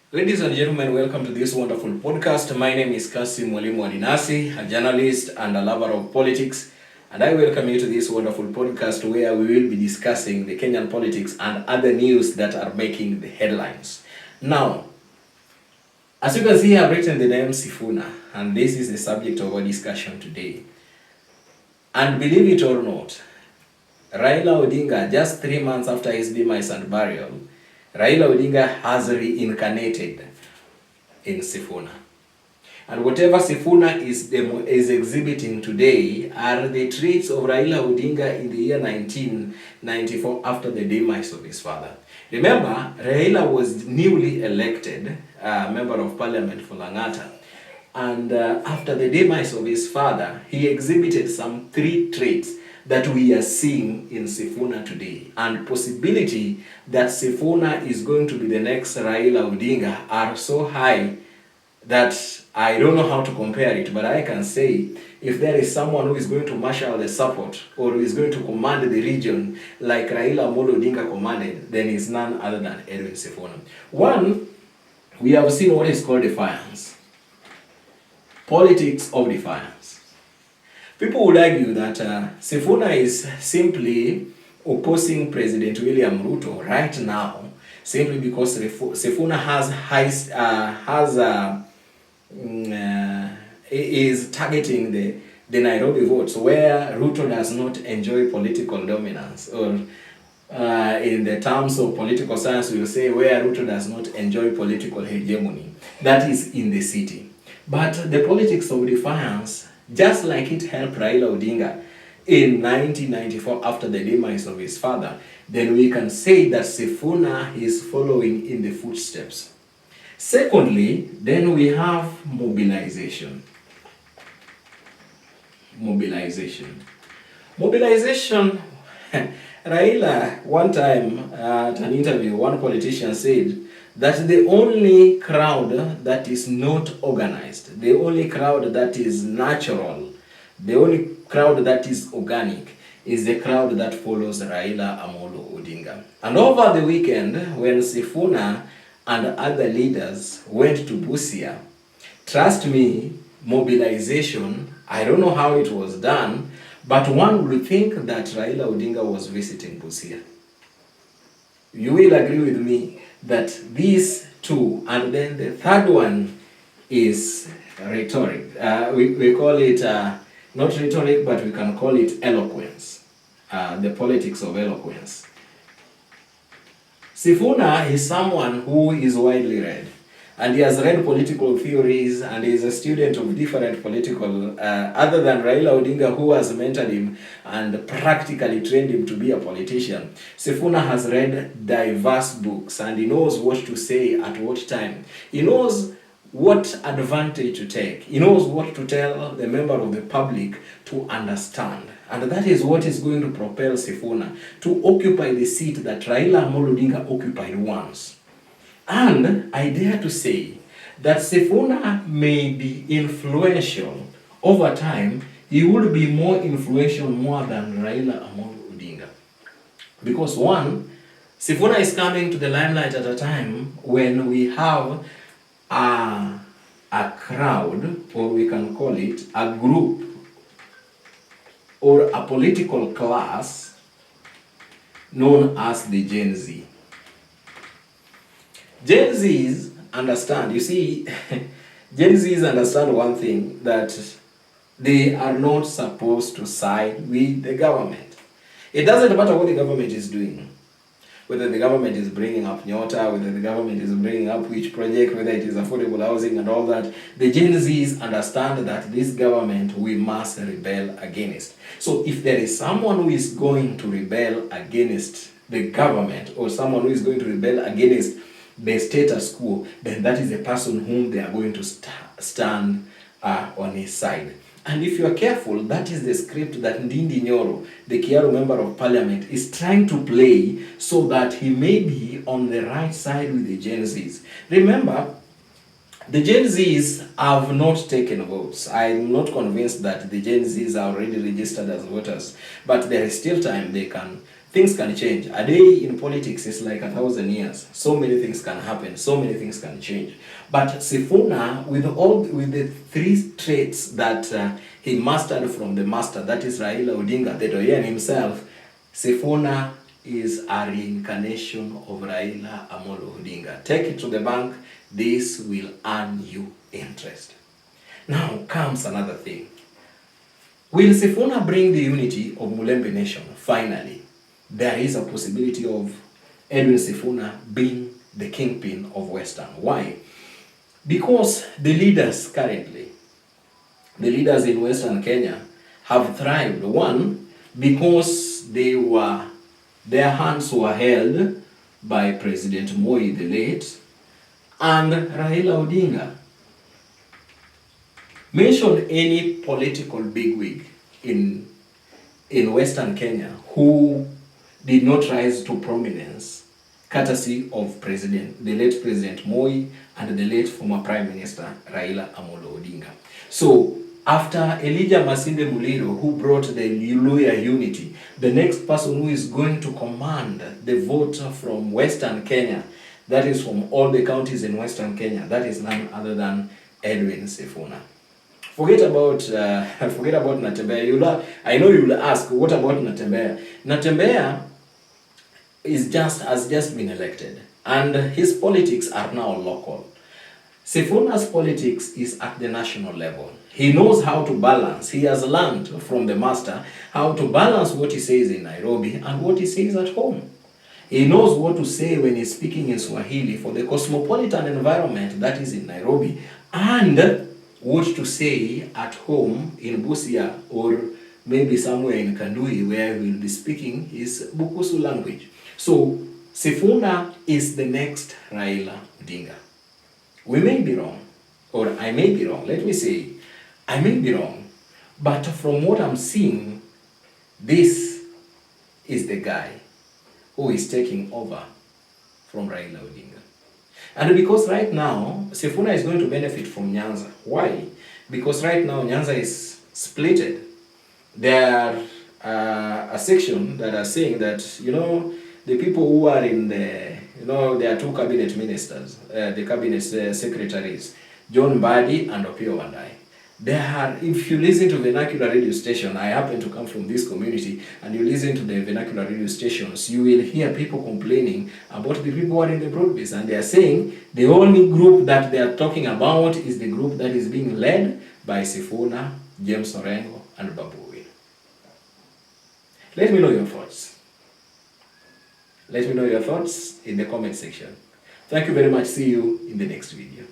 Ladies and gentlemen, welcome to this wonderful podcast. My name is Kasim Mwalimu Adinasi, a journalist and a lover of politics. And I welcome you to this wonderful podcast where we will be discussing the Kenyan politics and other news that are making the headlines. Now, as you can see, I've written the name Sifuna, and this is the subject of our discussion today. And believe it or not, Raila Odinga, just 3 months after his demise and burial, Raila Odinga has reincarnated in Sifuna. And whatever Sifuna is exhibiting today are the traits of Raila Odinga in the year 1994 after the demise of his father. Remember, Raila was newly elected member of parliament for Langata. And after the demise of his father, he exhibited some 3 traits that we are seeing in Sifuna today. And possibility that Sifuna is going to be the next Raila Odinga are so high that I don't know how to compare it, but I can say if there is someone who is going to marshal the support or who is going to command the region like Raila Odinga commanded, then it's none other than Edwin Sifuna. One, we have seen what is called defiance. Politics of defiance. People would argue that Sifuna is simply opposing President William Ruto right now, simply because Sifuna is targeting the Nairobi votes, where Ruto does not enjoy political dominance, or in the terms of political science, we will say where Ruto does not enjoy political hegemony. That is in the city. But the politics of defiance, just like it helped Raila Odinga in 1994 after the demise of his father, then we can say that Sifuna is following in the footsteps. Secondly, then we have mobilization. Mobilization. Raila, one time at an interview, one politician said that the only crowd that is not organized, the only crowd that is natural, the only crowd that is organic is the crowd that follows Raila Amolo Odinga. And over the weekend, when Sifuna and other leaders went to Busia, trust me, mobilization, I don't know how it was done, but one would think that Raila Odinga was visiting Busia. You will agree with me that these two, and then the third one is rhetoric. We call it not rhetoric, but we can call it eloquence, the politics of eloquence. Sifuna is someone who is widely read, and he has read political theories, and he is a student of different political, other than Raila Odinga, who has mentored him and practically trained him to be a politician. Sifuna has read diverse books, and he knows what to say at what time. He knows what advantage to take. He knows what to tell the member of the public to understand. And that is what is going to propel Sifuna to occupy the seat that Raila Amolo Odinga occupied once. And I dare to say that Sifuna may be influential over time. He would be more influential more than Raila Amolo Odinga. Because one, Sifuna is coming to the limelight at a time when we have a crowd, or we can call it a group, or a political class known as the Gen Z. Gen Zs understand, you see, Gen Zs understand one thing, that they are not supposed to side with the government. It doesn't matter what the government is doing. Whether the government is bringing up Nyota, whether the government is bringing up which project, whether it is affordable housing and all that, the Gen Zs understand that this government we must rebel against. So if there is someone who is going to rebel against the government, or someone who is going to rebel against the status quo, then that is the person whom they are going to stand on his side. And if you are careful, that is the script that Ndindi Nyoro, the Kiaru member of parliament, is trying to play so that he may be on the right side with the Gen Zs. Remember, the Gen Zs have not taken votes. I'm not convinced that the Gen Zs are already registered as voters, but there is still time. They can things can change. A day in politics is like 1,000 years. So many things can happen. So many things can change. But Sifuna, with the three traits that he mastered from the master, that is Raila Odinga, the Doyen himself, Sifuna is a reincarnation of Raila Amolo Odinga. Take it to the bank. This will earn you interest. Now comes another thing. Will Sifuna bring the unity of Mulembe Nation? Finally, there is a possibility of Edwin Sifuna being the kingpin of Western. Why? Because the leaders currently, the leaders in Western Kenya have thrived. One, because their hands were held by President Moi the late and Raila Odinga. Mention any political bigwig in Western Kenya who did not rise to prominence courtesy of the late President Moi and the late former Prime Minister Raila Amolo Odinga. So after Elijah Masinde Muliro, who brought the Luhya unity, the next person who is going to command the vote from Western Kenya, that is from all the counties in Western Kenya, that is none other than Edwin Sifuna. Forget about Natembeya. I know you will ask, what about Natembeya? Natembeya has just been elected, and his politics are now local. Sifuna's politics is at the national level. He knows how to balance. He has learned from the master how to balance what he says in Nairobi and what he says at home. He knows what to say when he's speaking in Swahili for the cosmopolitan environment that is in Nairobi, and what to say at home in Busia or maybe somewhere in Kandui where he will be speaking his Bukusu language. So Sifuna is the next Raila Odinga. We may be wrong, or I may be wrong. Let me say, I may be wrong, but from what I'm seeing, this is the guy who is taking over from Raila Odinga. And because right now, Sifuna is going to benefit from Nyanza. Why? Because right now, Nyanza is splitted. There are a section that are saying that, the people who are in the, there are two cabinet ministers, the cabinet secretaries, John Mbadi and Opiyo Wandayi. If you listen to vernacular radio station, I happen to come from this community, and you listen to the vernacular radio stations, you will hear people complaining about the people who are in the broad base, and they are saying the only group that they are talking about is the group that is being led by Sifuna, James Orengo, and Babu Owino. Let me know your thoughts. Let me know your thoughts in the comment section. Thank you very much. See you in the next video.